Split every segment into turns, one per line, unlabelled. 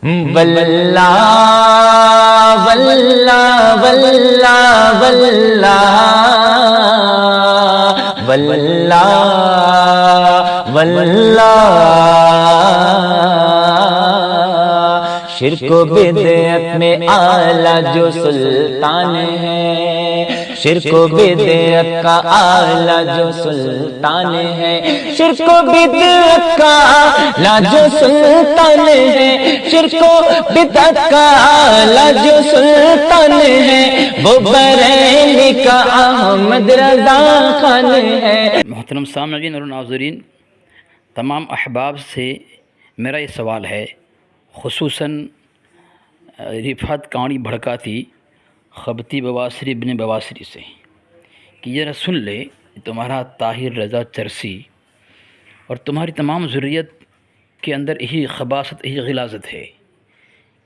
वल्ला वल्ला वल्ला वल्ला वल्ला वल्ला। शिर्क बिदअत में आला जो सुल्तान है, शिर्क बिदअत का आला जो सुल्तान है, शिर्क बिदअत का आला जो सुल्तान है, शिर्क बिदअत का आला जो सुल्तान है, वो बरेली का अहमद रजा खान है।
मोहतरम सामईन और नाज़रीन, तमाम अहबाब से मेरा ये सवाल है, खुसूसन रिफ़ात कहानी भड़काती खबती बवासरी बिन बवासरी से, कि ज़रा सुन ले, तुम्हारा ताहिर रज़ा चरसी और तुम्हारी तमाम ज़ुर्रियत के अंदर यही खबासत, यही ग़िलाज़त है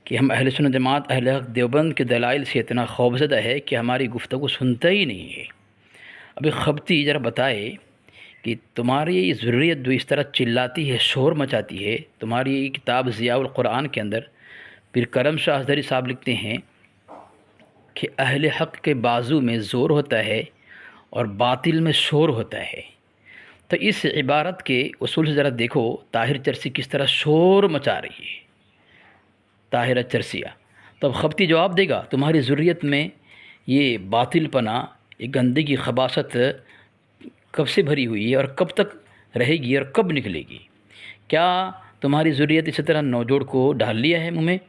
कि हम अहले सुन्नत जमात अहले हक़ देवबंद के दलाइल से इतना खौफज़दा है कि हमारी गुफ्तगू सुनता ही नहीं है। अभी खबती ज़रा बताए कि तुम्हारी ये ज़ुर्रियत जो इस तरह चिल्लाती है, शोर मचाती है, तुम्हारी किताब ज़ियाउल क़ुरआन के अंदर पीर करम शाह हज़री साहब लिखते हैं कि अहले हक़ के बाजू में ज़ोर होता है और बातिल में शोर होता है। तो इस इबारत के उसूल से ज़रा देखो ताहिर चरसी किस तरह शोर मचा रही है, ताहिर चरसिया। तो अब खबती जवाब देगा, तुम्हारी ज़ुर्रियत में ये बातिलपना, ये गंदगी, खबासत कब से भरी हुई है और कब तक रहेगी और कब निकलेगी? क्या तुम्हारी ज़ुर्रियत इसी तरह नौजोड़ को डाल लिया है मुँह में?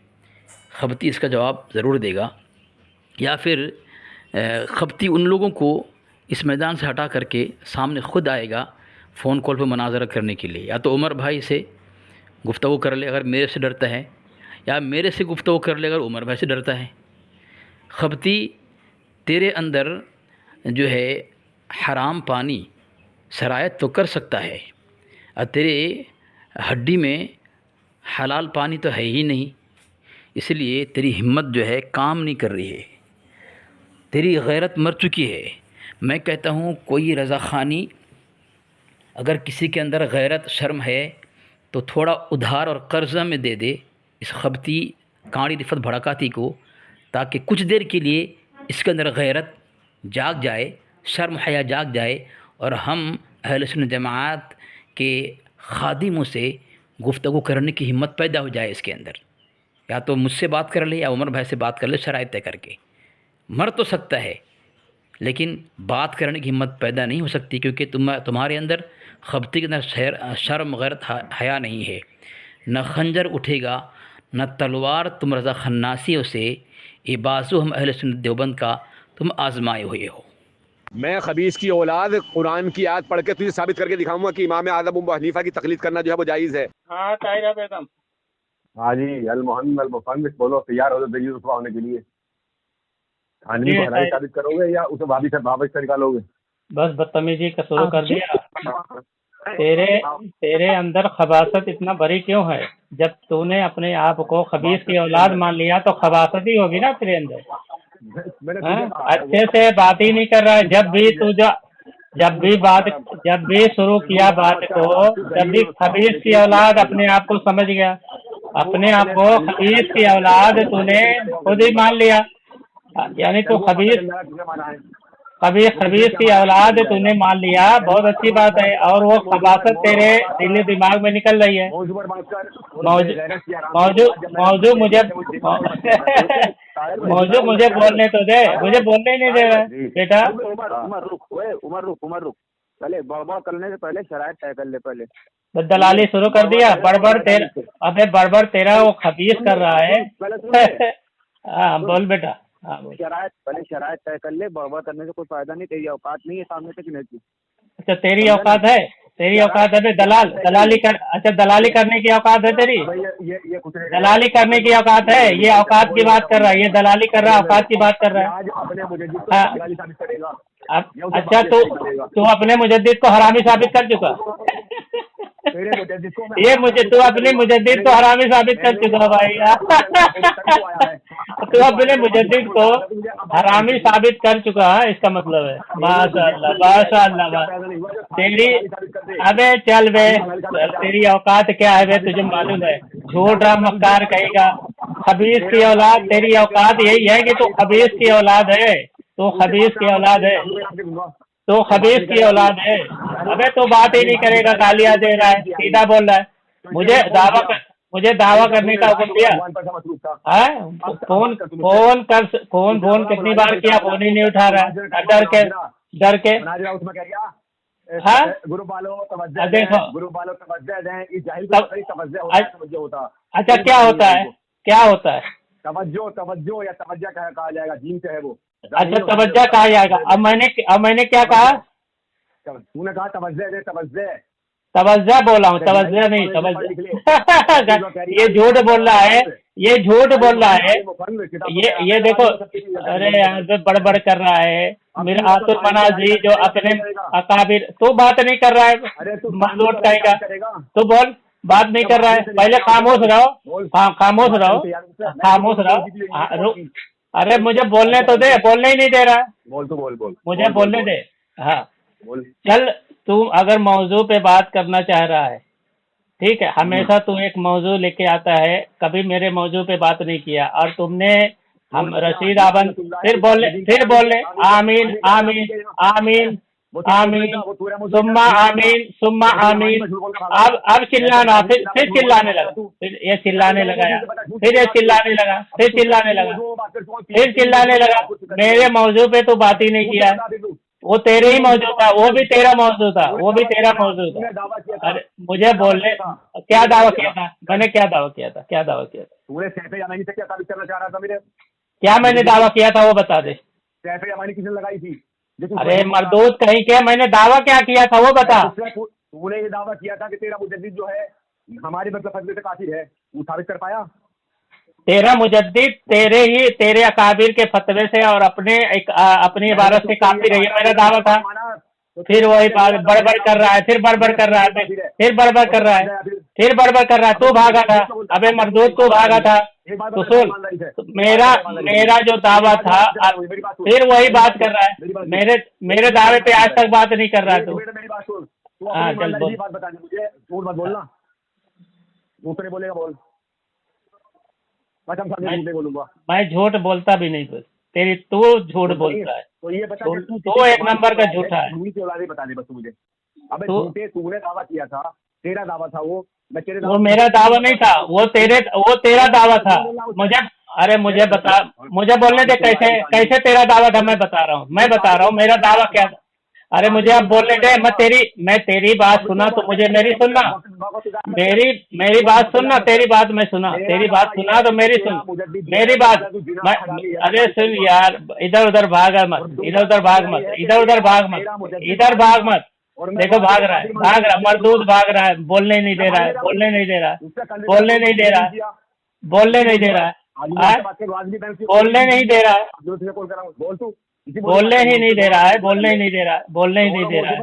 खबती इसका जवाब ज़रूर देगा। या फिर खबती उन लोगों को इस मैदान से हटा करके सामने ख़ुद आएगा फ़ोन कॉल पर मुनाज़रा करने के लिए। या तो उमर भाई से गुफ्तगू कर ले अगर मेरे से डरता है, या मेरे से गुफ्तगू कर ले अगर उमर भाई से डरता है। खबती तेरे अंदर जो है हराम पानी सरायत तो कर सकता है और तेरे हड्डी में हलाल पानी तो है ही नहीं, इसलिए तेरी हिम्मत जो है काम नहीं कर रही है, तेरी गैरत मर चुकी है। मैं कहता हूँ कोई रज़ा ख़ानी, अगर किसी के अंदर गैरत शर्म है तो थोड़ा उधार और कर्ज़ा में दे दे इस खबती काड़ी रिफ़त भड़काती को, ताकि कुछ देर के लिए इसके अंदर गैरत जाग जाए, शर्म हया जाग जाए और हम अहले सुन्नत जमात के खादिमों से गुफ्तगू करने की हिम्मत पैदा हो जाए इसके अंदर। या तो मुझसे बात कर ले या उमर भाई से बात कर ले, शराइत तय करके। मर तो सकता है लेकिन बात करने की हिम्मत पैदा नहीं हो सकती, क्योंकि तुम्हारे अंदर खबती के अंदर शर्म गैरत हया नहीं है। न खंजर उठेगा न तलवार तुम रज़ा खन्नासियों से, ये बाजू हम अहले सुन्नत देवबंद का तुम आजमाए हुए हो।
मैं खबीस की औलाद कुरान की आयत पढ़ के तुझे साबित करके दिखाऊंगा कि इमाम आज़म अबू हनीफा की तकलीद करना जो है वो जायज़ है।
हाँ ताहिरा बेगम।
हाँ जी, अल मोहम्मद अल मुफन्निस बोलो, तैयार हो जाओ रुसवा होने के लिए। खानवी को हराई साबित करोगे या उसे भाभी से निकालोगे?
बस बदतमीजी का शुरू कर दिया। तेरे अंदर खबासत इतना बड़ी क्यों है? जब तूने अपने आप को खबीस की औलाद मान लिया तो खबासत ही होगी ना तेरे अंदर। अच्छे से बात ही नहीं कर रहा है। जब भी शुरू किया बात को, जब भी खबीस की औलाद अपने आप को समझ गया, अपने आप को खबीस की औलाद तूने खुद ही मान लिया, यानी तो खबीस की औलाद तूने मान लिया, बहुत अच्छी बात है। और वो खबासत तेरे दिल दिमाग में निकल रही है। मौजू मुझे बोलने तो दे, मुझे बोलने ही नहीं दे रहा बेटा।
उमर रुक, पहले बड़बड़ करने से पहले शरायत तय कर ले। पहले
तो दलाली शुरू कर दिया। बड़बड़ तेरा वो खबीस कर रहा है। हाँ बोल बेटा।
पहले शरायत तय कर ले, बड़बड़ करने से कोई फायदा नहीं। तेरी औकात नहीं है सामने तक नहीं।
अच्छा तेरी औकात है, दलाली कर। अच्छा दलाली करने की औकात है तेरी? दलाली करने की औकात है? ये औकात की बात कर रहा है, ये दलाली कर रहा है, औकात की बात कर रहा है। अच्छा तू अपने मुजद्दिद को हरामी साबित कर चुका।
तेरे मुजद्दिद को मैं
ये मुझे तू अपने मुजद्दिद को हरामी साबित कर चुका भाई। तू अपने मुजद्दिद को हरामी साबित कर चुका है, इसका मतलब है। माशाअल्लाह माशाअल्लाह। तेरी अबे चल बे, तेरी औकात क्या है बे, तुझे मालूम है? झूठा मक्कार कहेगा, खबीस की औलाद। तेरी औकात यही है कि तू खबीस की औलाद है, तू खबीस की औलाद है, तो खबीस की औलाद है। अबे तो बात ही नहीं करेगा, गालियां दे रहा है, सीधा बोल रहा है। मुझे दावा करने का हुक्म दिया है। फोन कितनी बार किया, फोन ही नहीं उठा रहा है, डर के। हाँ
ग्रुप वालों
देखो,
ग्रुप वालों तवज्जो दें, इस जाहिल को तवज्जो होता।
अच्छा क्या होता है, क्या होता है?
तवज्जो या तवज्जो कहा जाएगा, जीन से है वो।
अच्छा तवज्जो कहा जाएगा। अब मैंने क्या कहा?
तूने कहा तवज्जो दे,
तवज्जो बोला हूँ, तवज्जो नहीं, तवज्जो। ये झूठ बोल रहा है, ये झूठ बोल रहा है। ये देखो, अरे यहाँ पे बड़बड़ कर रहा है मेरा आतुर मनाजी, जो अपने अकाबिर। तू बात नहीं कर रहा है, मजदूर कहेगा। तू बोल, बात नहीं कर रहा है, पहले खामोश रहो, खामोश रहो, खामोश रहो। अरे मुझे बोलने तो दे, बोलने ही नहीं दे रहा है।
बोल
मुझे बोलने दे। हाँ
बोल।
चल, तू अगर मौजू पे बात करना चाह रहा है, ठीक है। हमेशा तू एक मौजू लेके आता है, कभी मेरे मौजू पे बात नहीं किया। और तुमने हम रशीद आबन फिर बोले आमीन आमीन आमीन आमीन, सुम्मा आमीन सुम्मा आमीन। अब चिल्लाना, फिर चिल्लाने लगा, फिर ये चिल्लाने लगा यार, फिर ये चिल्लाने लगा, फिर चिल्लाने लगा, फिर चिल्लाने लगा। मेरे मौजू पे तो बात ही नहीं किया, वो तेरे ही मौजू था, वो भी तेरा मौजू था, वो भी तेरा मौजू था। अरे मुझे बोलने, क्या दावा किया था मैंने? क्या दावा किया था? क्या दावा किया था?
तूने सैफ जमानी से क्या साबित करना चाह रहा था मेरे?
क्या मैंने दावा किया था वो बता दे।
सैफ जमानी किसने लगाई थी?
अरे मरदूद कहीं के, मैंने दावा क्या किया था वो बता।
तूने ये दावा किया था कि तेरा मुजद्दिद जो है हमारे मतलब फतवे से काफिर है, वो साबित कर पाया?
तेरा मुजद्दिद तेरे अकाबिर के फतवे से और अपनी इबारत से काफिर है, ये मेरा दावा था। फिर वही बात बड़बड़ कर रहा है, फिर बड़बड़ कर रहा है, फिर बड़बड़ कर रहा है, फिर बड़बड़ कर रहा है। तू भागा था, अबे मरदूद तू भागा था। तो सुन, मेरा जो दावा था, फिर वही बात कर रहा है। मेरे दावे पे आज तक बात नहीं कर रहा है तू। हाँ चल बोल।
बात बताने मुझे, झूठ मत बोलना, दूसरे बोलेगा बोल, बस हम सामने बोलूंगा।
मैं झूठ बोलता भी नहीं, तेरी तू झूठ बोलता है,
तो ये बता,
तू एक नंबर का झूठा है।
बता दे बस मुझे। अबे झूठे, तूने दावा किया था, तेरा दावा था वो, मैं तेरे
वो मेरा दावा नहीं था, वो तेरा दावा था। मुझे बता, मुझे बोलने दे, कैसे तेरा दावा था मैं बता रहा हूँ मेरा दावा क्या था। अरे मुझे अब बोलने दे, मैं तेरी बात सुना तो मुझे मेरी सुनना, मेरी बात सुनना, तेरी बात मैं सुना, तेरी बात सुना तो मेरी सुन, मेरी बात। अरे सुन यार, इधर उधर भागा मत, इधर उधर भाग मत, इधर उधर भाग मत, इधर भाग मत। देखो भाग रहा है, मरदूद भाग रहा है, बोलने नहीं दे रहा है, बोलने नहीं दे रहा है, बोलने नहीं दे रहा है, बोलने नहीं दे रहा है, बोलने नहीं दे रहा है, बोलने ही नहीं दे रहा है, बोलने ही नहीं दे रहा है, बोलने ही नहीं दे रहा है।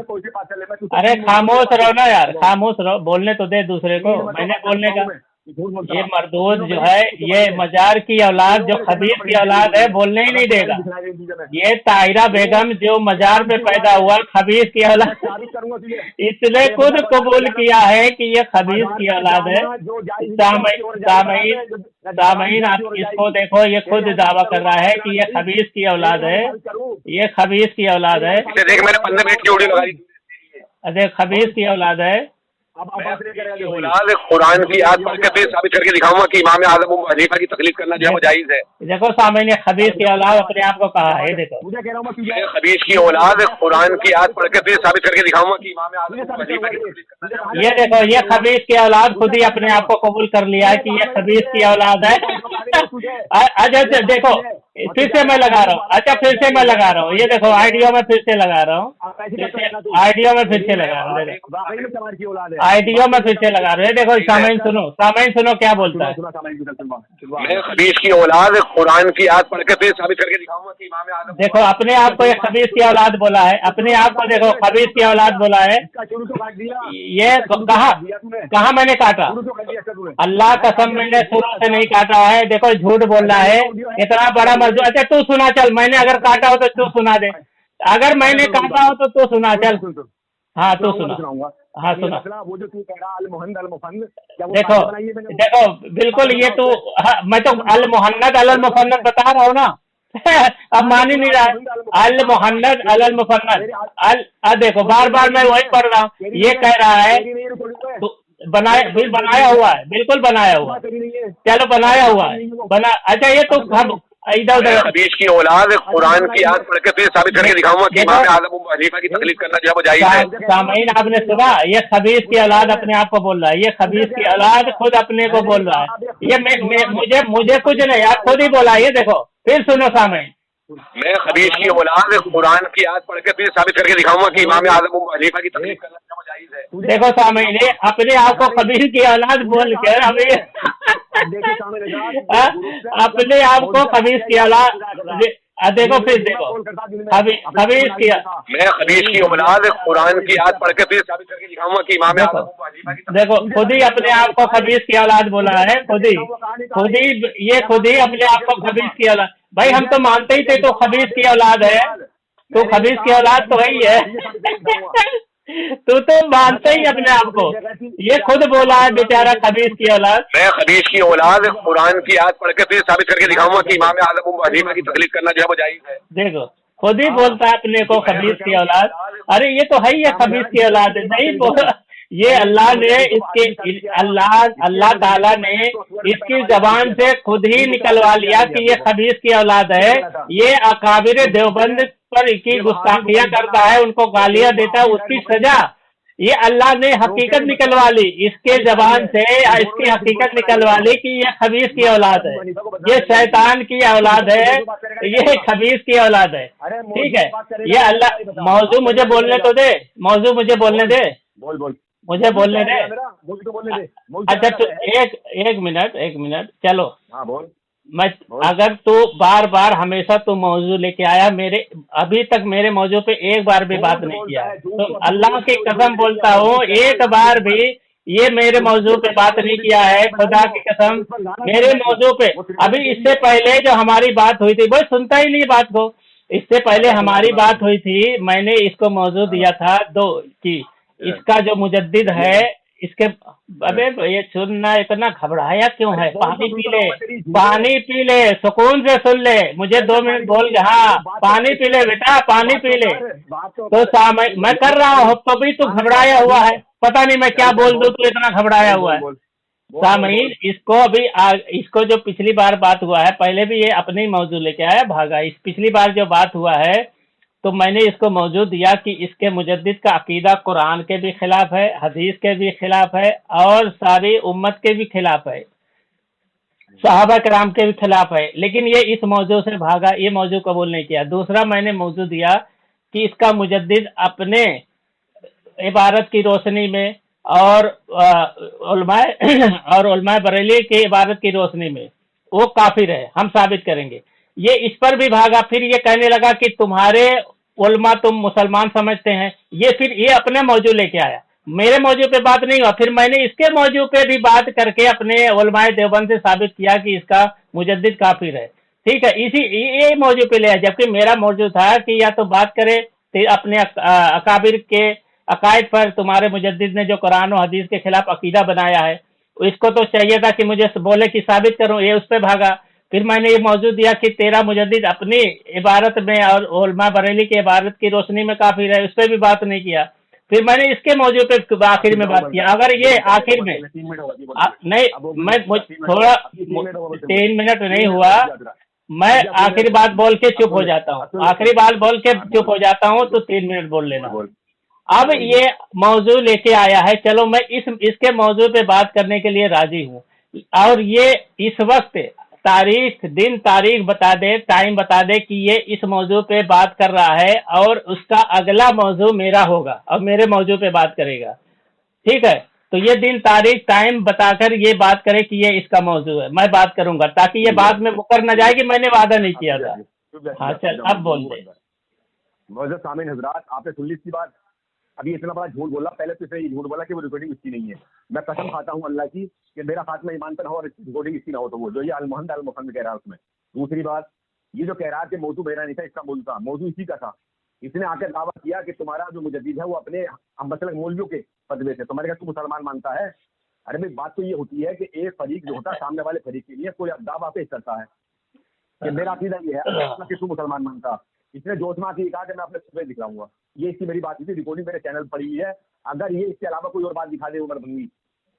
अरे खामोश रहो ना यार, खामोश रहो, बोलने तो दे दूसरे को। मैंने बोलने का, ये मरदूद जो है, ये मजार की औलाद, जो खबीस की औलाद है, बोलने ही नहीं देगा। ये ताहिरा बेगम जो मजार में पैदा हुआ, खबीस की औलाद, इसने खुद कबूल किया है कि ये खबीस की औलाद है। सामईन आप इसको देखो, ये खुद दावा कर रहा है कि ये खबीस की औलाद है, ये खबीस की औलाद है।
देख, मैंने 15 मिनट की ऑडियो लगाई।
अरे खबीस की औलाद है।
कुरान की आयत पढ़ के फिर साबित करके दिखाऊंगा कि इमाम आज़म अबू हनीफा की तकलीफ करना जो है वो जायज है।
देखो सामने ने खबीस की औलाद अपने आप को कहा है। देखो
मुझे कह रहा हूँ खबीस की औलाद कुरान की आयत पढ़ के फिर साबित करके दिखाऊंगा कि इमाम आज़म अबू हनीफा की तकलीफ करना।
ये देखो, ये खबीस की औलाद खुद ही अपने आप को कबूल कर लिया है कि ये खबीस की औलाद है। अच्छा देखो, फिर से मैं लगा रहा हूँ। अच्छा फिर से मैं लगा रहा हूँ, ये देखो आइडियो में फिर से लगा रहा हूँ, आइडियो में फिर से लगा रहा हूँ,
वाकई में चमार की औलाद है।
आइडियो में फिर से लगा रहा हूँ। ये देखो सामईन सुनो, सामईन सुनो क्या बोलता है।
मैं खबीस की औलाद कुरान की आयत पढ़ के फिर साबित करके दिखाऊंगा कि इमाम आजम
देखो अपने आप को एक खबीस की औलाद बोला है, अपने आप को देखो खबीस की औलाद बोला है।
इसका शुरू तो काट दिया,
ये कहाँ मैंने काटा?
शुरू तो कर दिया इसका तूने।
अल्लाह कसम मैंने शुरू से नहीं काटा है। देखो झूठ बोल रहा है, इतना बड़ा मजदूर। अच्छा तू सुना चल, मैंने अगर काटा हो तो तू सुना दे, अगर मैंने काटा हो तो तू सुना चल। हाँ तू सुना, हाँ सुना।
वो जो तू कह रहा अल मुहन्नद अल मुफन्नद, क्या वो
देखो
बात बनाई है मैंने?
देखो बिल्कुल ये तू, हाँ, मैं तो अल मुहन्नद अल मुफन्नद बता रहा हूँ ना। अब मान ही नहीं रहा है। अल मुहन्नद अल मुफन्नद देखो बार बार मैं वही पढ़ रहा हूँ। ये कह रहा है तो बनाया, बिल बनाया हुआ है, बिल्कुल बनाया हुआ है। चलो बनाया हुआ है, बना। अच्छा ये तो हम इधर उधर
हदीस की औलाद कुरान की आयत पढ़ के फिर साबित करके दिखाऊंगा कि इमाम आजम अबू हनीफा की तकलीफ करना जो है जायज है।
सामईन आपने सुना, ये खबीस की औलाद अपने आप को बोल रहा है, ये खबीस की औलाद खुद अपने को बोल रहा है। ये मुझे कुछ नहीं, आप खुद ही बोला। ये देखो फिर सुनो सामईन,
मैं खबीस की औलाद कुरान की आयत पढ़ के फिर साबित करके दिखाऊंगा कि इमाम आजम अबू हनीफा की तकलीफ करना जो जायज है।
देखो सामईन अपने आप को खबीस की औलाद बोल कर अभी अपने आप को खबीस की औलाद, देखो फिर देखो खबीस की,
मैं खबीस की औलाद कुरान की आयत पढ़ के फिर साबित करके दिखाऊंगा कि इमाम आजम अबू हनीफा की
देखो खुद ही अपने आप को खबीस की औलाद बोला है। खुद ही अपने आप को खबीस की औलाद। भाई हम तो मानते ही थे तो खबीस की औलाद है, तो खबीस की औलाद तो वही है। तू तो मानते ही अपने आप को, ये खुद बोला है बेचारा खबीस की औलाद।
मैं खबीस की औलाद कुरान की आयत पढ़ के फिर साबित करके दिखाऊंगा कि इमाम आजम अबू हनीफा की तकलीफ करना जो है जायज है।
देखो खुद ही बोलता है अपने को खबीस की औलाद। अरे ये तो है ही है खबीस की औलाद, नहीं बोला ये अल्लाह ने इसके, अल्लाह ताला ने इसकी जबान से खुद ही निकलवा लिया कि ये खबीस की औलाद है। ये अकाबिर देवबंद पर की गुस्ताखियां करता है, उनको गालियां देता है, उसकी सजा ये अल्लाह ने हकीकत निकलवा ली इसके जबान से, इसकी हकीकत निकलवा ली कि ये खबीस की औलाद है, ये शैतान की औलाद है, ये खबीस की औलाद है। ठीक है, ये अल्लाह। मौजू मुझे बोलने तो दे, मौजू मुझे बोलने दे, मुझे बोलने दे। अच्छा तो एक मिनट चलो।
हाँ बोल।
मैं अगर तू बार बार हमेशा तू मौजू लेके आया, मेरे अभी तक मेरे मौजू पे एक बार भी बात नहीं किया, तो अल्लाह की कसम बोलता हूँ एक बार भी ये मेरे मौजू पे बात नहीं किया है, खुदा की कसम मेरे मौजू पे। अभी इससे पहले जो हमारी बात हुई थी वो सुनता ही नहीं बात को। इससे पहले हमारी बात हुई थी, मैंने इसको मौजू दिया था कि इसका जो मुजद्दिद है इसके, अबे ये सुनना इतना घबराया क्यों है? पानी पी ले, सुकून से सुन ले, मुझे 2 मिनट बोल के। हाँ पानी पी ले बेटा, पानी पी ले। तो मैं कर रहा हूँ तो भी तू घबराया हुआ है, पता नहीं मैं क्या बोल दूं, तू इतना घबराया हुआ है। सामईन इसको जो पिछली बार बात हुआ है, पहले भी ये अपने ही मौजू लेके आया भागा। इस पिछली बार जो बात हुआ है तो मैंने इसको मौजूद दिया कि इसके मुजद्दिद का अकीदा कुरान के भी खिलाफ है, हदीस के भी खिलाफ है और सारी उम्मत के भी खिलाफ है, सहाबा कराम के भी खिलाफ है। लेकिन ये इस मौजू से भागा, ये मौजू कबूल नहीं किया। दूसरा मैंने मौजू दिया कि इसका मुजद्दिद अपने इबारत की रोशनी में और उलमाए बरेली की इबारत की रोशनी में वो काफिर है, हम साबित करेंगे। ये इस पर भी भागा, फिर ये कहने लगा कि तुम्हारे उलमा तुम मुसलमान समझते हैं। फिर ये अपने मौजू लेके आया, मेरे मौजू पे बात नहीं हुआ। फिर मैंने इसके मौजू पे भी बात करके अपने उलमाए देवबंद से साबित किया कि इसका मुजद्दिद काफिर है। ठीक है, ये मौजू पे ले आया, जबकि मेरा मौजू था कि या तो बात करे तो अपने अकाबिर के अकायद पर, तुम्हारे मुजद्दिद ने जो कुरान और हदीस के खिलाफ अकीदा बनाया है, इसको तो चाहिए था कि मुझे बोले कि साबित करूं, ये उस पर भागा। फिर मैंने ये मौजूद दिया कि तेरा मुजद्दिद अपनी इबारत में और उलमा बरेली की इबारत की रोशनी में काफिर है, उस पर भी बात नहीं किया। फिर मैंने इसके मौजू पे आखिर में बात किया। अगर ये आखिर में नहीं, मैं थोड़ा 3 मिनट नहीं हुआ, मैं आखिरी बात बोल के चुप हो जाता हूँ, आखिरी बात बोल के चुप हो जाता हूँ, तो 3 मिनट बोल लेना। अब ये मौजू लेके आया है, चलो मैं इसके मौजू पे बात करने के लिए राजी हूँ। और ये इस वक्त तारीख, दिन तारीख बता दे, टाइम बता दे कि ये इस मौजू पे बात कर रहा है और उसका अगला मौजू मेरा होगा और मेरे मौजू पे बात करेगा। ठीक है, तो ये दिन तारीख टाइम बताकर ये बात करे कि ये इसका मौजू है, मैं बात करूंगा, ताकि ये बाद में मुकर न जाए कि मैंने वादा नहीं किया था। हाँ चल, अब बोल दे।
मौजूद सामीन हजरात, आपने सुन ली इसकी बात। अभी इतना बड़ा झूठ बोला, पहले तो इसने ये झूठ बोला कि वो रिकॉर्डिंग इसकी नहीं है। मैं कसम खाता हूँ अल्लाह की कि मेरा खात्मा ईमान पर हो और रिकॉर्डिंग इसकी ना हो, तो वो जो ये अलमोहम्मद अलमुफन्निद कह रहा है उसमें। दूसरी बात, ये जो कह रहा है कि मौजू मेरा नहीं था, इसका मौजू था, मौजू इसी का था। इसने आकर दावा किया कि तुम्हारा जो मुजद्दिद है वो अपने मसलन मौलवियों के फतवे से, तुम्हारे तू मुसलमान मानता है। अरे भाई, बात तो ये होती है कि एक फरीक जो होता है सामने वाले फरीक के लिए कोई दावा पेश करता है कि मेरा अकीदा ये है कि तू मुसलमान मानता। इसने जोशमा की कहा कि मैं अपने फतवे दिखलाऊंगा। ये इसकी मेरी बात थी, रिकॉर्डिंग मेरे चैनल पड़ी हुई है। अगर ये इसके अलावा कोई और बात दिखा दे उमर भंगी,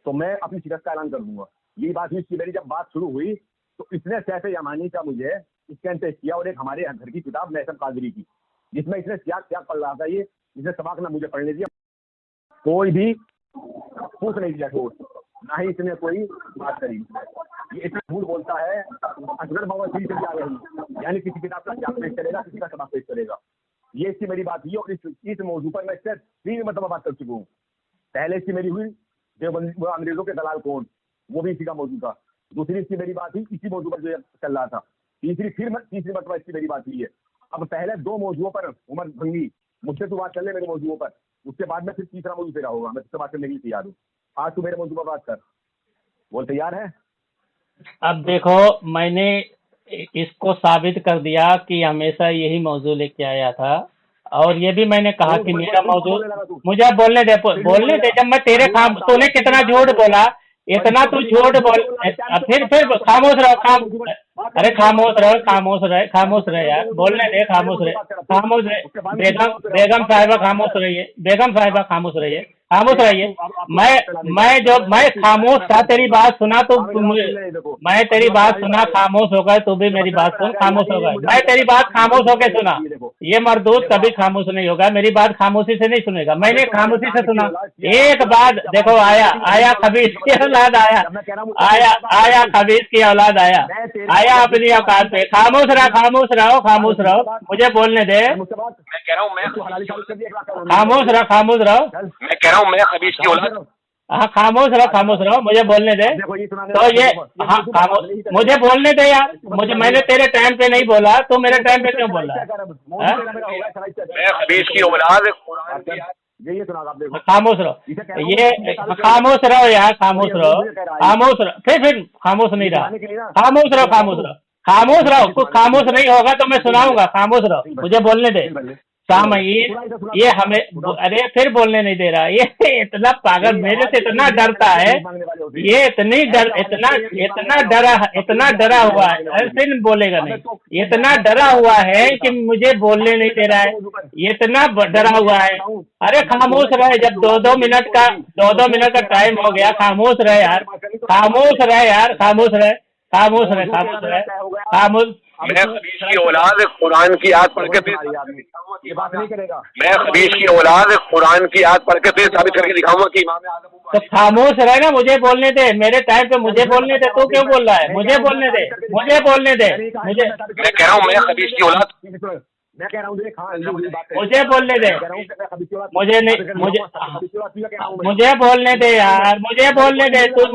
तो मैं अपनी शिकस्त का ऐलान कर दूंगा। यही बात हुई इसकी मेरी। जब बात शुरू हुई तो इसने सैफ यमानी का मुझे स्कैन पेश किया और एक हमारे घर की किताब नैसम कादरी की, जिसमें इसने त्याग पढ़ रहा था। ये इसने सबक ना मुझे पढ़ने दिया, कोई भी पूछ नहीं दिया ठोस, ना ही इसने कोई बात करी। ये इतना झूठ बोलता है, असगर बवासीर से भी आ रही, यानी किसी किताब का त्याग पेश करेगा, किसी का सबक पेश करेगा। ये इसकी मेरी बात हुई और इस मौजू पर मैं इससे 3 मरतबा बात कर चुका हूँ। पहले इसकी मेरी हुई देवबंदी अंग्रेजों के दलाल कौन, वो भी इसी का मौजू था। दूसरी इसकी मेरी बात हुई इसी मौजू पर जो चल रहा था। तीसरी मरतबा इसकी मेरी बात हुई है। अब पहले 2 मौजुओं पर उमर भंगी मुझसे तो बात कर ले मेरे मौजुओं पर, उसके बाद में फिर तीसरा मौजू तेरा होगा। मैं तुझसे बात करने के लिए तैयार हूँ। आज तू मेरे मौजू पर बात कर, बोल तैयार है?
अब देखो, मैंने इसको साबित कर दिया कि हमेशा यही मौजू लेके आया था, और ये भी मैंने कहा कि मेरा मौजू, मुझे बोलने दे जब मैं तेरे तूने कितना झूठ बोला, इतना तू झूठ बोल, फिर खामोश रहो, अरे खामोश रहे यार, बोलने दे, खामोश रहे। बेगम साहिबा खामोश रहिए। मैं खामोश था, तेरी बात सुना तो मैं तेरी बात सुना, खामोश हो गए, तू भी मेरी बात सुन, खामोश हो गए। मैं तेरी बात खामोश होकर सुना, ये मरदूद कभी खामोश नहीं होगा, मेरी बात खामोशी से नहीं सुनेगा। मैंने खामोशी से सुना। एक बात देखो, आया खबीस की औलाद, आया खबीस की औलाद, आया अपनी औकात पे। खामोश रहो, मुझे बोलने दे।
मैं कह रहा हूँ मैं
खामोश रहो,
मैं कह रहा हूँ मैं खबीस की औलाद।
हाँ, खामोश रहो, मुझे बोलने दे। तो ये खामोश, मुझे बोलने दे यार, मैंने तेरे टाइम पे नहीं बोला, तो मेरे टाइम पे क्यों बोला?
मैं खबीस की औलाद, ये सुना आप देखो।
खामोश रहो, ये खामोश रहो यार, खामोश रहो। फिर खामोश नहीं रहा, खामोश रहो, कुछ खामोश नहीं होगा तो मैं सुनाऊंगा। खामोश रहो, मुझे बोलने दे। सामयीन, ये हमें, अरे फिर बोलने नहीं दे रहा, ये इतना पागल, मेरे से इतना डरता है, ये इतना डरा हुआ है, ऐसे बोलेगा नहीं, इतना डरा हुआ है कि मुझे बोलने नहीं दे रहा है, इतना डरा हुआ है। अरे खामोश रहे, जब 2-2 मिनट का टाइम हो गया, खामोश रहे यार, खामोश।
मैं खबीस की औलाद कुरान की आयत पढ़ के फिर ये बात नहीं करेगा। मैं खबीस की औलाद कुरान की आयत पढ़ के फिर साबित करके दिखाऊंगा कि इमाम आज़म।
तो खामोश रहे ना, मुझे बोलने दे, मेरे टाइम पे मुझे बोलने दे। तू क्यों बोल रहा है? मुझे बोलने दे।
मैं कह रहा हूँ मैं खबीस की औलाद, मैं कह रहा हूँ
मुझे बोलने दे, मुझे बोलने दे यार, मुझे बोलने दे। तू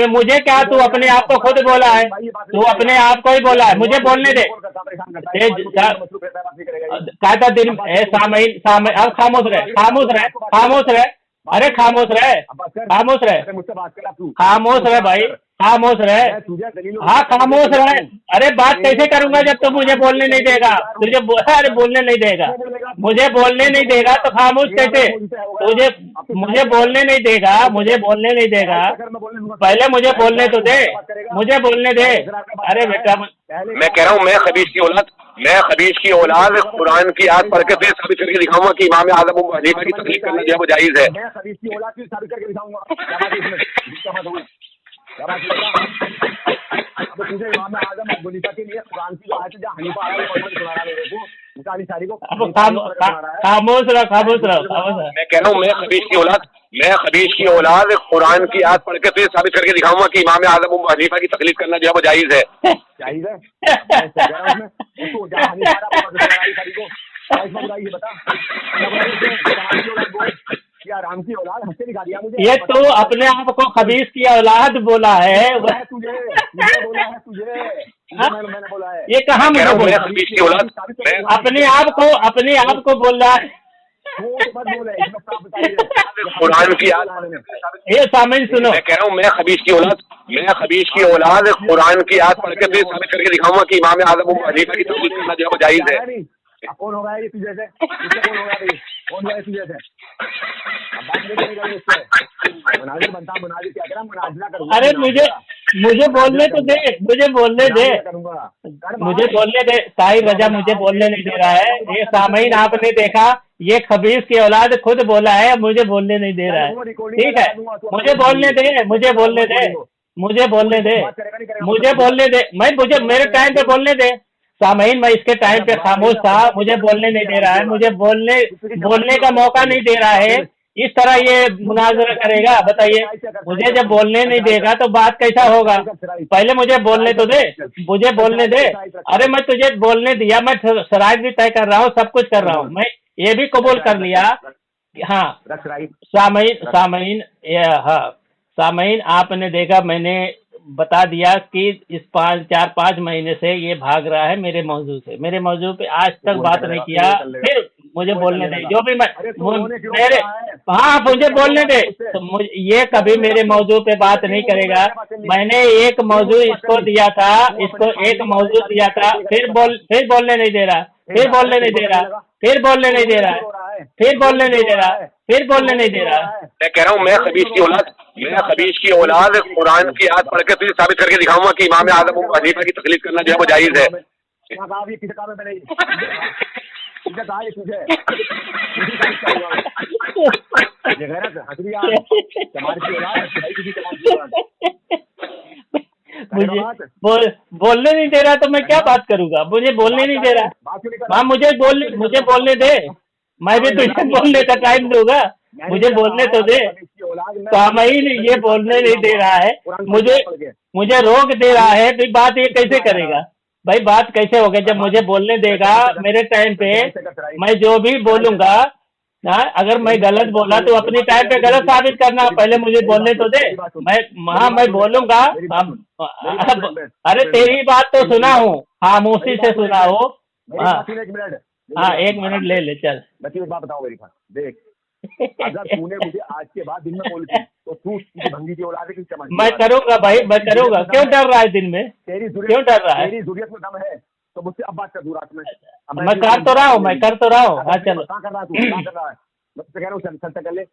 मुझे क्या, तू अपने आप को खुद बोला है, तू अपने आप को ही बोला है, मुझे बोलने दे। कहता दिन सामयीन, अब खामोश रहे, अरे खामोश रहे भाई, खामोश रहे। हाँ, खामोश रहे। अरे बात कैसे करूंगा जब तो मुझे बोलने नहीं देगा? अरे बोलने नहीं देगा, मुझे बोलने नहीं देगा तो खामोश कैसे? मुझे बोलने नहीं देगा, पहले मुझे बोलने तो दे, मुझे बोलने दे। अरे बेटा,
मैं कह रहा हूँ मैं खबीस की औलाद कुरान की आयत पढ़ के फिर साबित करके दिखाऊंगा कि इमाम आज़म अबू हनीफा की तकलीफ करना जो है वो जायज़ है। मैं खबीस की औलाद की साबित करके दिखाऊंगा। अब तुझे इमाम आज़म अबू हनीफा के लिए कुरान की आयत जहाँ हनीफा आया वो सुना रहा है को मुसा अली शारी को।
खामोश रहो।
मैं कह रहा हूँ मैं खबीस की औलाद मैं खबीश की औलाद कुरान की आयत पढ़ के तुझे साबित करके दिखाऊंगा कि इमाम आजम अबू हनीफा की तकलीफ करना जो है वो जायज है। जायज है? राम की औलाद हंसते दिखा दिया मुझे।
ये तो अपने आप को खबीस की औलाद बोला है
तुझे बोला है तुझे मैंने बोला है।
ये कहाँ मुझे बोला?
खबीश की औलाद
अपने आप को बोल रहा है।
कुरान की
ये सामने सुनो,
मैं कह रहा हूँ मैं खबीश की औलाद कुरान की आयत पढ़ के तुझे साबित करके दिखाऊंगा कि इमाम आजम अबू हनीफा की तकलीफ करना जो है वो जायज है। कौन होगा ये तुझे से? कौन होगा भाई? कौन होगा तुझे से? अब बात नहीं करेगा इससे। मुनाजिर बनता मुनाजिर क्या करा? मुनाजिरा करूंगा।
अरे मुझे बोलने तो दे, मुझे बोलने दे। साहिर रजा मुझे बोलने नहीं दे रहा है। ये सामईन आपने देखा, ये खबीस की औलाद खुद बोला है, मुझे बोलने नहीं दे रहा है। ठीक है, मुझे बोलने दे। मुझे मेरे टाइम पे बोलने दे। सामईन मैं इसके टाइम पे खामोश था, मुझे बोलने नहीं दे रहा है, मुझे बोलने का मौका नहीं दे रहा है। इस तरह ये मुनाजरा करेगा? बताइए, मुझे जब बोलने नहीं देगा तो बात कैसा होगा? पहले मुझे बोलने तो दे, मुझे बोलने दे। अरे मैं तुझे बोलने दिया, मैं शराइत भी तय कर रहा हूँ, सब कुछ कर रहा हूँ, मैं ये भी कबूल कर लिया। हाँ सामईन आपने देखा, मैंने बता दिया कि इस 4-5 महीने से ये भाग रहा है मेरे मौजू से। मेरे मौजू पे आज तक बात नहीं किया। फिर मुझे बोलने दे, जो भी मुझे बोलने दे। तो ये कभी मेरे मौजू पे बात नहीं करेगा। मैंने एक मौजू इसको दिया था, फिर बोलने नहीं दे रहा, फिर बोलने नहीं दे रहा।
मैं कह रहा हूँ मैं खबीश की औलाद कुरान की आयत पढ़ के तुझे साबित करके दिखाऊंगा कि इमाम आजम अबू हनीफा की तकलीफ करना जो है वो जायज है।
मुझे बोलने नहीं दे रहा तो मैं क्या बात करूंगा? मुझे बोलने नहीं दे रहा। हाँ, मुझे बोलने दे। मैं भी तुझे बोलने का टाइम दूंगा, मुझे बोलने तो दे। सामईन ये बोलने नहीं दे रहा है, मुझे रोक दे रहा है। तो बात ये कैसे करेगा भाई? बात कैसे होगा जब मुझे बोलने देगा? मेरे टाइम पे मैं जो भी बोलूंगा, अगर मैं गलत बोला तो अपनी टाइम पे गलत साबित करना। पहले मुझे बोलने तो दे। मैं बोलूंगा। अरे तेरी बात तो सुना हूँ, खामोशी से सुना हो। हाँ 1 मिनट ले चल।
बच्ची एक बात बताओ मेरी बात देख, अगर तूने मुझे आज के बाद दिन में बोली तो तू भंगी की औलाद है।
मैं करूंगा भाई, मैं करूंगा। क्यों डर रहा है दिन में? क्यों डर रहा है?
तेरी ज़रूरत में दम है तो मुझसे अब बात कर दूँ रात में।
मैं कर तो रहा हूँ। हाँ चलो,
क्या कर रहा है तू? क्या कर रहा है? मैं तुझसे कह रहा हूँ चल कर ले।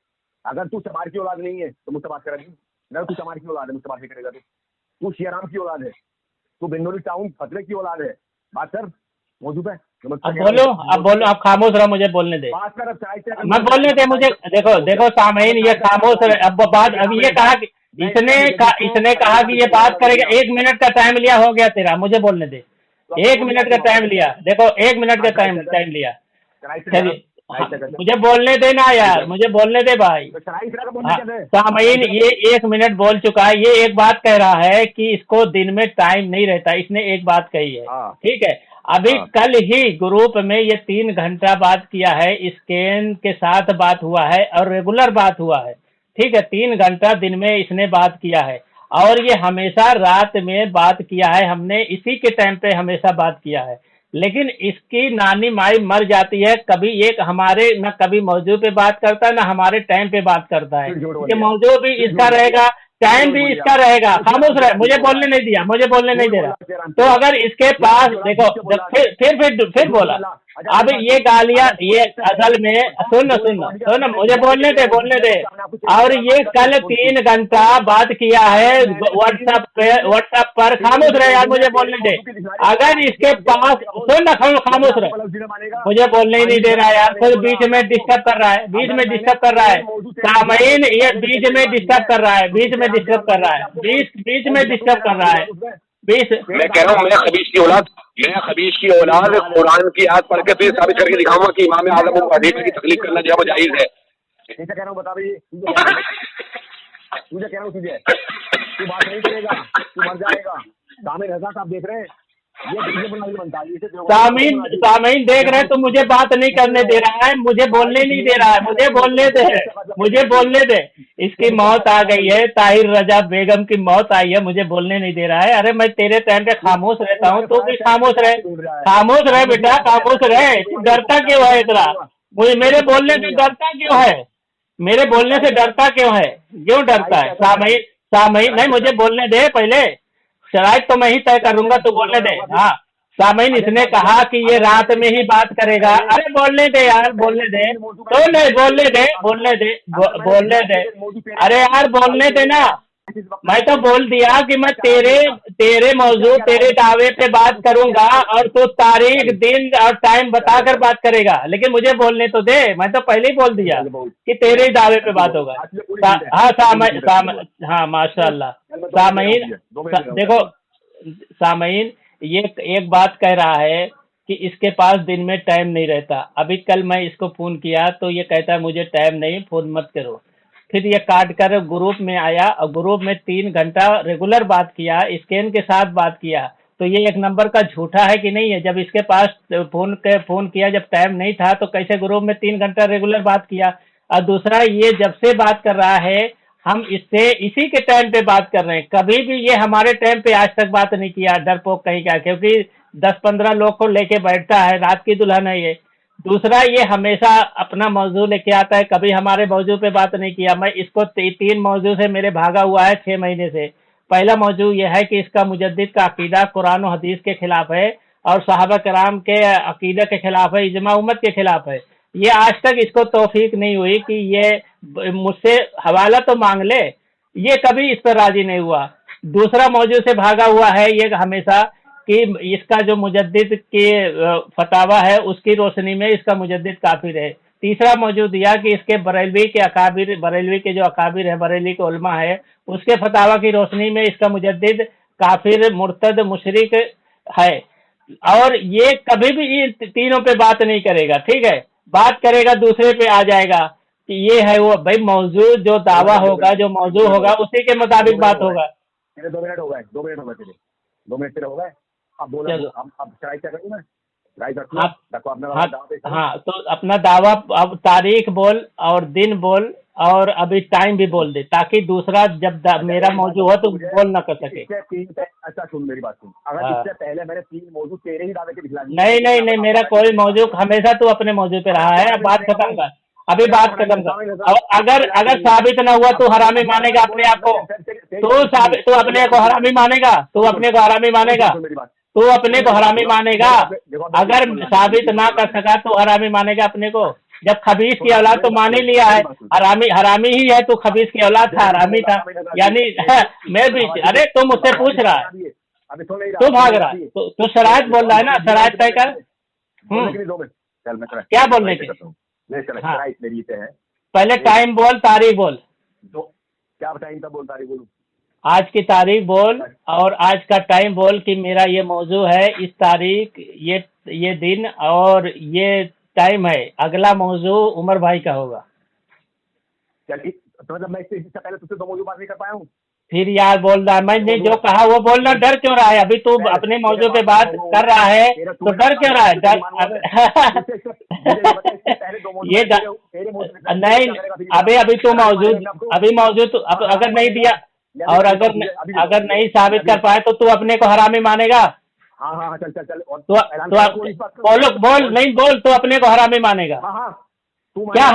अगर तू चमार की औलाद नहीं है तो मुझसे बात करेगी। अगर तू चमार की औलाद है मुझसे बात नहीं करेगा। तू शियाराम की औलाद है, तू बिंदोली टाउन फतरे की औलाद है। बात कर मौजू पे।
अब बोलो, आप खामोश रहो, मुझे बोलने दे। मैं बोलने दे मुझे। देखो सामईन ये खामोश है। अब बात, अभी ये कहा कि इसने कहा कि ये बात करेगा। 1 मिनट का टाइम लिया, हो गया तेरा। मुझे बोलने दे। 1 मिनट का टाइम लिया। देखो 1 मिनट का टाइम लिया। चलिए मुझे बोलने दे ना यार, मुझे बोलने दे भाई। सामईन ये 1 मिनट बोल चुका है। ये एक बात कह रहा है कि इसको दिन में टाइम नहीं रहता। इसने एक बात कही है, ठीक है। अभी कल ही ग्रुप में ये 3 घंटा बात किया है। स्कैन के साथ बात हुआ है और रेगुलर बात हुआ है, ठीक है। 3 घंटा दिन में इसने बात किया है और ये हमेशा रात में बात किया है। हमने इसी के टाइम पे हमेशा बात किया है। लेकिन इसकी नानी माई मर जाती है, कभी एक हमारे न कभी मौजू पे बात करता है, न हमारे टाइम पे बात करता है। ये मौजू भी इसका रहेगा, टाइम भी इसका रहेगा। खामोश रहे, मुझे बोलने नहीं दिया, मुझे बोलने नहीं दे रहा। तो अगर इसके पास देखो, फिर बोला। अब ये गालियां, ये असल में सुन, मुझे बोलने दे। और ये कल 3 घंटा बात किया है व्हाट्सएप पर। खामोश रहे यार, मुझे बोलने दे। अगर इसके पास खामोश रहे, मुझे बोलने ही नहीं दे रहा यार। खुद बीच में डिस्टर्ब कर रहा है, सामईन ये बीच में डिस्टर्ब कर रहा है, बीच में डिस्टर्ब कर रहा है।
मैं कह रहा हूँ मैं खबीश की औलाद कुरान की आयत पढ़ के तुझे साबित करके दिखाऊंगा कि इमाम आजम अबू हनीफा की तकलीफ करना जो है वो जायज है। कैसे कह रहा हूँ बता भाई, तुझे कह रहा हूँ तुझे, तू बात नहीं करेगा, तू मर जाएगा। सामने रजा साहब देख रहे हैं, ये बनता है।
सामीन देख रहे तो मुझे बात नहीं करने दे रहा है, मुझे बोलने नहीं दे रहा है, मुझे बोलने दे। इसकी मौत आ गई है, ताहिर रजा बेगम की मौत आई है, मुझे बोलने नहीं दे रहा है। अरे मैं तेरे टाइम पे खामोश रहता हूँ, तू भी खामोश रहे बेटा, खामोश रहे। तू डरता क्यों है इतना? मुझे मेरे बोलने से डरता क्यों है? मेरे बोलने से डरता क्यों है? क्यों डरता है? सामीन नहीं, मुझे बोलने दे पहले, शराइत तो मैं ही तय करूंगा, तू बोलने दे। हाँ सामीन, इसने कहा कि ये रात में ही बात करेगा। अरे बोलने दे यार, बोलने दे तो, नहीं बोलने दे। अरे यार बोलने दे ना। मैं तो बोल दिया कि मैं तेरे मौजूद, तेरे दावे पे बात करूंगा और तू तारीख, दिन और टाइम बताकर बात करेगा, लेकिन मुझे बोलने तो दे। मैं तो पहले ही बोल दिया कि तेरे ही दावे पे बात होगा। हाँ माशाल्लाह। सामीन देखो, सामीन ये एक बात कह रहा है कि इसके पास दिन में टाइम नहीं रहता। अभी कल मैं इसको फोन किया तो ये कहता है मुझे टाइम नहीं, फोन मत करो। फिर ये काट कर ग्रुप में आया और ग्रुप में 3 घंटा रेगुलर बात किया, स्कैन के साथ बात किया। तो ये एक नंबर का झूठा है कि नहीं है? जब इसके पास फोन किया जब टाइम नहीं था तो कैसे ग्रुप में 3 घंटा रेगुलर बात किया? और दूसरा, ये जब से बात कर रहा है हम इससे इसी के टाइम पे बात कर रहे हैं, कभी भी ये हमारे टाइम पे आज तक बात नहीं किया, डरपोक कहीं का, क्योंकि 10-15 लोग को लेके बैठता है, रात की दुल्हन है ये। दूसरा, ये हमेशा अपना मौजू लेके आता है, कभी हमारे मौजू पे बात नहीं किया। मैं इसको 3 मौजू से मेरे भागा हुआ है 6 महीने से। पहला मौजू ये है कि इसका मुजद्दिद का अकीदा कुरान और हदीस के खिलाफ है और सहाबा कराम के अकीदा के खिलाफ है, इजमा उम्मत के खिलाफ है। ये आज तक इसको तौफीक नहीं हुई कि ये मुझसे हवाला तो मांग ले, ये कभी इस पर राजी नहीं हुआ। दूसरा मौजू से भागा हुआ है ये हमेशा कि इसका जो मुजद्दिद के फतावा है उसकी रोशनी में इसका मुजद्दिद काफिर है। तीसरा मौजू दिया कि इसके बरेलवी के जो अकाबिर है, बरेली के उलमा है, उसके फतावा की रोशनी में इसका मुजद्दिद काफिर, मुर्तद, मुशरिक है। और ये कभी भी इन तीनों पे बात नहीं करेगा, ठीक है? बात करेगा दूसरे पे आ जाएगा कि ये है वो। भाई मौजू जो दावा होगा, जो मौजू होगा, उसी के मुताबिक बात होगा।
तेरे 2 मिनट हो गए, 2 मिनट हो गए तेरे, 2 मिनट तेरे हो गए। अब बोलो, अब ट्राई क्या करूँ मैं? ट्राई रखो अपना दावा।
हाँ तो अपना दावा, अब तारीख बोल और दिन बोल और अभी टाइम भी बोल दे, ताकि दूसरा जब मेरा मौजू हो तो बोल ना कर सके।
अच्छा सुन मेरी बात सुन, अगर इससे पहले मैंने 3 मौजू तेरे ही दावे के दिखला दिए।
नहीं, मेरा कोई मौजू, हमेशा तू अपने मौजू पे रहा है। अब बात खत्म कर, अभी बात खत्म कर। अगर साबित ना हुआ तो हरामी मानेगा अपने आप को? तू अपने को हरामी मानेगा? तू अपने को हरामी मानेगा? तू अपने को हरामी मानेगा? अगर साबित ना कर सका तो हरामी मानेगा अपने को? जब खबीस की औलाद तो मान ही लिया है, हरामी ही है। तू खबीस की औलाद था, हरामी था, यानी मैं भी। अरे तू मुझसे पूछ रहा है, तू भाग रहा है, तू शरायत बोल रहा है ना, शरायत तय कर। क्या बोलने की? हाँ, पहले टाइम बोल, तारीख बोल।
क्या टाइम का बोल, तारीख बोलूं?
आज की तारीख बोल और आज का टाइम बोल कि मेरा ये मौजू है, इस तारीख, ये दिन और ये टाइम है। अगला मौजू उमर भाई का होगा।
चलिए, तो मतलब मैं इससे पहले तुझसे 2 मौजू बात नहीं कर पाया हूँ।
फिर यार बोल रहा है, मैंने जो कहा वो बोलना, डर क्यों रहा है? अभी तू अपने मौजू पे बात कर रहा है तो डर क्यों रहा है? ये नहीं, अभी तू मौजूद अगर नहीं दिया और अगर नहीं साबित कर पाए तो तू अपने को हरामी मानेगा?
हाँ चल
बोल, तू अपने को हरामी मानेगा? क्या?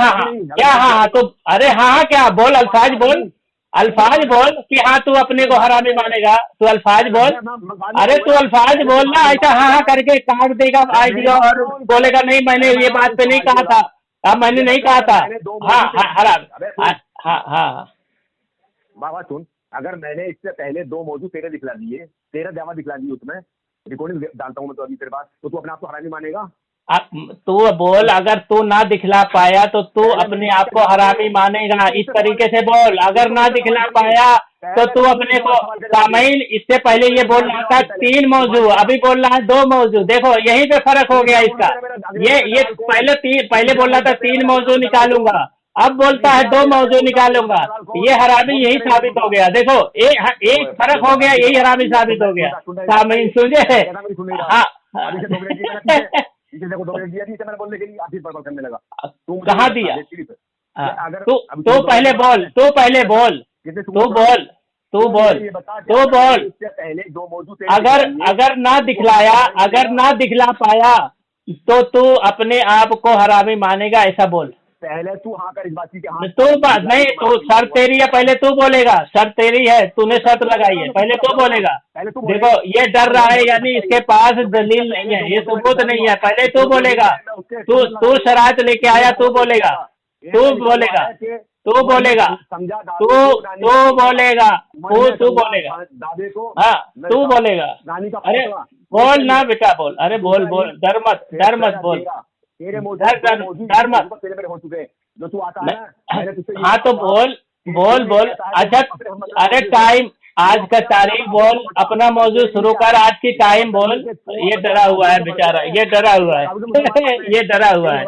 हाँ तो अरे हाँ क्या बोल, अल्फाज बोल कि हाँ तू अपने को हरामी मानेगा। तू अल्फाज बोल, अरे तू अल्फाज बोल ना, ऐसा हाँ करके काट देगा आइडिया और बोलेगा नहीं मैंने ये बात पे नहीं कहा था, अब मैंने नहीं कहा था। हाँ
बाबा सुन, अगर मैंने इससे पहले 2 मौजू तेरे दिखला दिए, तेरा दावा दिखला दिए, उसमें रिकॉर्डिंग डालता हूँ मैं तो अभी तेरे पास, तो तू अपने आप को हरामी मानेगा?
तू बोल, अगर तू ना दिखला पाया तो तू अपने आप को हरामी मानेगा? इस तरीके से बोल। अगर ना दिखला पाया तो तू अपने को सामीन, इससे पहले ये बोल रहा था 3 मौजू, अभी बोल रहा है 2 मौजू। देखो यहीं पे फर्क हो गया इसका। ये पहले बोल रहा था 3 मौजू निकालूंगा, अब बोलता है दो मौजू निकालूंगा। ये हरामी यही साबित हो गया। देखो एक फर्क हो गया, यही हरामी साबित हो गया। सामीन सुने? हाँ
बोलने के लिए आप फिर बड़बड़ करने लगा।
कहाँ दिया? तू पहले बोल, तू पहले बोल, तू बोल, तू बोल, तू बोल।
पहले दो मौजू
अगर ना दिखलाया, अगर ना दिखला पाया तो तू अपने आप को हरामी मानेगा, ऐसा बोल।
पहले तू हाँ कर इस बात की कि हाँ।
तू बात नहीं, तू शर्त तेरी है, पहले तू बोलेगा। शर्त तेरी है, तूने शर्त लगाई है, पहले तू बोलेगा। देखो ये डर रहा है, यानी इसके पास दलील नहीं है, ये सबूत नहीं है। पहले तू बोलेगा। तू शरात लेके आया, तू बोलेगा, तू बोलेगा, तू बोलेगा, तू बोलेगा, तू बोलेगा। हाँ तू बोलेगा। अरे बोल ना बेटा, बोल। अरे बोल बोल, डर मत, डर मत, बोल। डर मत।
हो चुके जो तू आता है।
हाँ तो बोल बोल बोल। अच्छा अरे टाइम, आज का तारीख बोल, अपना मौजूद शुरू कर। आज की टाइम बोल। ये डरा हुआ है बेचारा, ये डरा हुआ है ये डरा हुआ है,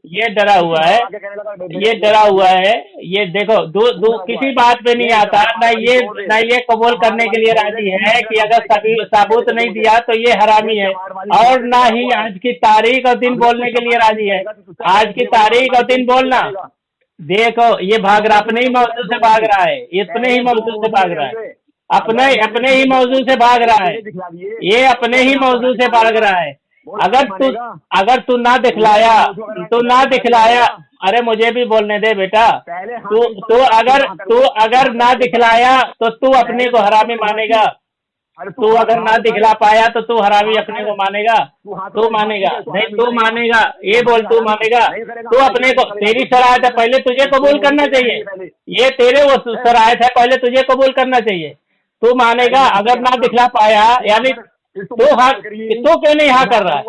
ये डरा हुआ है, ये डरा हुआ है। ये देखो किसी बात पे नहीं आता। ना ये कबूल करने के लिए राजी है कि अगर सबूत नहीं दिया तो ये हरामी है, और ना ही आज की तारीख और दिन बोलने के लिए राजी है। आज की तारीख और दिन बोलना। देखो ये भाग रहा, अपने ही मौजू से भाग रहा है, अपने ही मौजू से भाग रहा है, अपने ही मौजू से भाग रहा है, ये अपने ही मौजू से भाग रहा है। अगर तू ना दिखलाया, अरे मुझे भी बोलने दे बेटा। तू अगर ना दिखलाया तो तू अपने को हरामी मानेगा। तू अगर ना दिखला पाया तो तू हरामी अपने को मानेगा। तू मानेगा नहीं, तू मानेगा, ये बोल, तू मानेगा। तू अपने को, तेरी शरायत है, पहले तुझे कबूल करना चाहिए। ये तेरे वो शरायत है, पहले तुझे कबूल करना चाहिए। तू मानेगा। अगर ना दिखला पाया, यानी तू क्यों नहीं हाँ कर रहा है?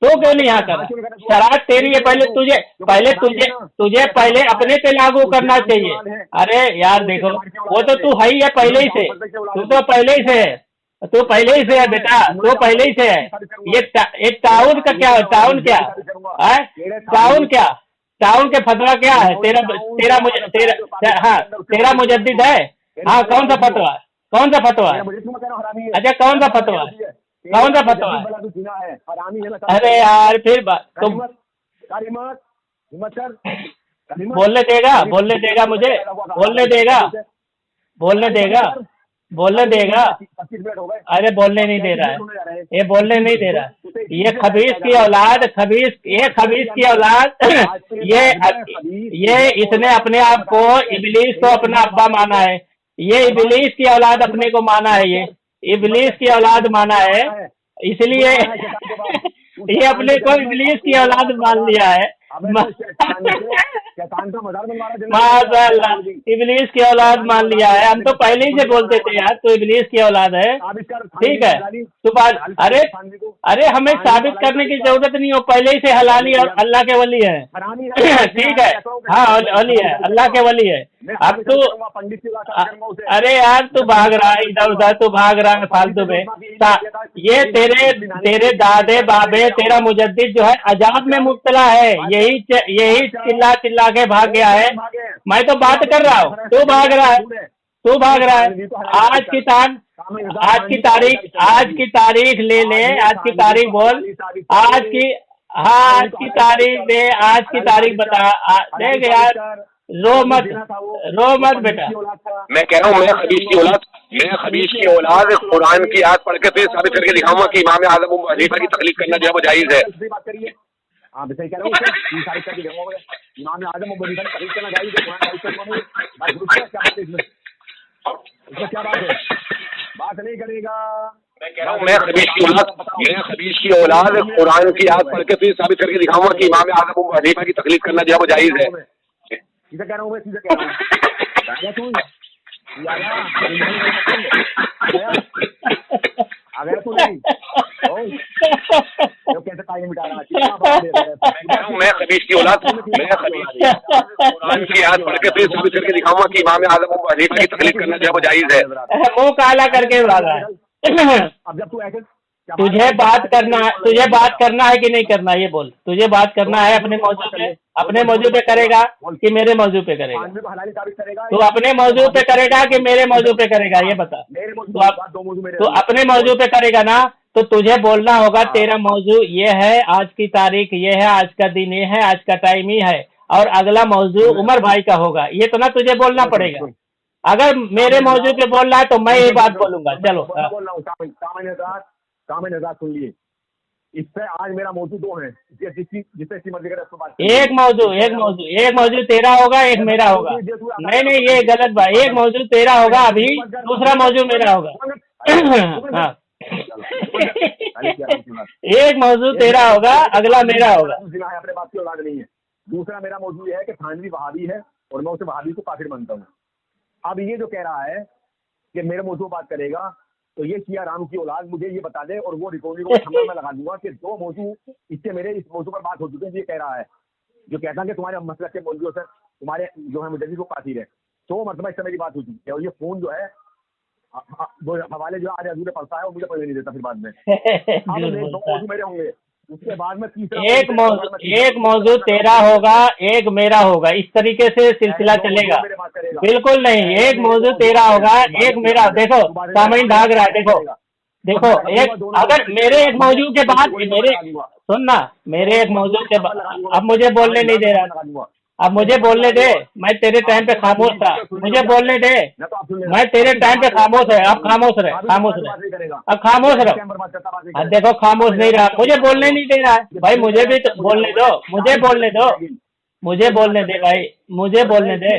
तू क्यों नहीं हाँ कर रहा है? शरायत तेरी है, तुझे पहले अपने पे लागू करना चाहिए। अरे यार देखो, वो तो तू है ही है पहले ही से, तू तो पहले ही से है, तू पहले ही से है बेटा, तू पहले ही से है। ये ताउन का क्या है? ताउन क्या है? ताउन के फतवा क्या है? तेरा मुजद्दिद है। हाँ कौन सा फतवा है? कौन सा फतवा है? अच्छा कौन सा फतवा है? कौन सा फतवा है? अरे यार फिर तुम बोलने देगा मुझे? बोलने देगा? अरे बोलने नहीं दे रहा है, ये बोलने नहीं दे रहा है। ये खबीस की औलाद, ये इसने अपने आप को, इबलीस को अपना अब्बा माना है। ये इबलीस की औलाद अपने को माना है, ये इबलीस की औलाद माना है, इसलिए ये अपने को इबलीस की औलाद मान लिया है। माशाअल्लाह, इबलीस की औलाद मान लिया है। हम तो पहले ही से बोलते थे यार तो इबलीस की औलाद है। ठीक है तो बात, अरे हमें साबित करने की जरूरत नहीं हो, पहले ही से हलाली और अल्लाह के वली है। ठीक है, हाँ वली है, अल्लाह के वली है। अब तू, अरे यार तू भाग रहा है इधर उधर, तू भाग रहा है फालतू में। ये तेरे दादे बाबे, तेरा मुजद्दिद जो है अजाब में मुब्तला है, यही चिल्ला के भाग गया है। मैं तो बात कर रहा हूँ, तू भाग रहा है। आज की तारीख ले ले, आज की तारीख बोल, आज की तारीख दे, आज की तारीख बता। देख यार, रो मत बेटा।
मैं कह रहा हूँ मैं खबीस की औलाद कुरान की आयत पढ़ के तो साबित करके दिखाऊंगा कि इमाम आज़म अबू हनीफा की तकलीफ करना जो है वो जायज़ है। हाँ सही कह रहा हूँ, इमाम आज़म अबू हनीफा की तकलीफ करना जायज़ है। क्या बात है? बात नहीं करेगा। मैं कह रहा हूँ मैं खबीस की औलाद कुरान की आयत पढ़ के तो साबित करके दिखाऊंगा कि इमाम आज़म अबू हनीफा की तकलीफ करना जो है वो जायज़ है। सीधा कह रहा हूँ, सीधा कह रहा हूँ। अगर तू नहीं तो कैसे टाइम मिटा रहा? मैं खबीस की औलाद, कुरान की आयत पढ़ के तो साबित करके दिखाऊंगा कि इमाम आज़म अबू हनीफा की तकलीफ करना जो है वो जायज़ है।
मुंह काला करके भागा है।
अब जब तू ऐसे
तुझे बात करना है कि नहीं करना, ये बोल। तुझे बात करना है अपने मौजू पे करेगा कि मेरे मौजू पे करेगा?
पांचवें को हलाली साबित करेगा।
तू अपने मौजू पे करेगा कि मेरे मौजू पे करेगा, ये बता।
मेरे मौजू
तो आप
दो मौजू मेरे
तो अपने मौजू पे करेगा ना, तो तुझे बोलना होगा तेरा मौजू ये है, आज की तारीख ये है, आज का दिन ये है, आज का टाइम ही है, और अगला मौजू उमर भाई का होगा, ये तो ना तुझे बोलना पड़ेगा। अगर मेरे मौजू पे बोल रहा है तो मैं ये बात बोलूंगा। चलो
बोल रहा हूँ कामिल हजरात सुन लिए, इससे आज मेरा मौजू दो है, जिससे मर्जी करे उसको बात।
एक मौजू तेरा होगा, एक मेरा होगा। नहीं ये गलत बात। एक मौजू तेरा होगा अभी, दूसरा मौजू मेरा होगा। हाँ। एक मौजू तेरा होगा, अगला मेरा होगा।
अपने बाप की औलाद नहीं है। दूसरा मेरा मौजू ये है कि थानवी वहाबी है और मैं उसे वहाबी को काफिर मानता हूँ। अब ये जो कह रहा है कि मेरे मौजू बात करेगा, तो ये शिया राम की औलाद मुझे ये बता दे और वो रिकॉर्डिंग को सामने में लगा दूंगा कि दो मौजू इससे मेरे इस मौजू पर बात हो चुकी है। ये कह रहा है, जो कहता है कि तुम्हारे मसलक के मौजू से तुम्हारे जो है मुजद्दिद को काफिर है, 100 मरतबा इससे मेरी बात हो चुकी है। और ये फोन जो है वो हवाले जो आज अधूरे पड़ता है, वो मुझे पढ़ने नहीं देता फिर बाद में। अब दो मौजू मेरे होंगे, उसके बाद में तीसरा
एक मौजू तेरा होगा, एक मेरा होगा, इस तरीके से सिलसिला चलेगा। बिल्कुल नहीं, एक मौजू तेरा होगा, एक मेरा। देखो सामने भाग रहा है। देखो एक, अगर मेरे एक मौजू के बाद सुनना, मेरे एक मौजू के बाद, अब मुझे बोलने नहीं दे रहा, अब मुझे बोलने दे। मैं तेरे टाइम पे खामोश था, मुझे बोलने दे। मैं तेरे टाइम पे खामोश है, अब खामोश रहे। अब खामोश रहो। अब देखो खामोश नहीं रहा, मुझे बोलने नहीं दे रहा है भाई। मुझे भी तो बोलने दो, मुझे बोलने दे भाई, मुझे बोलने दे।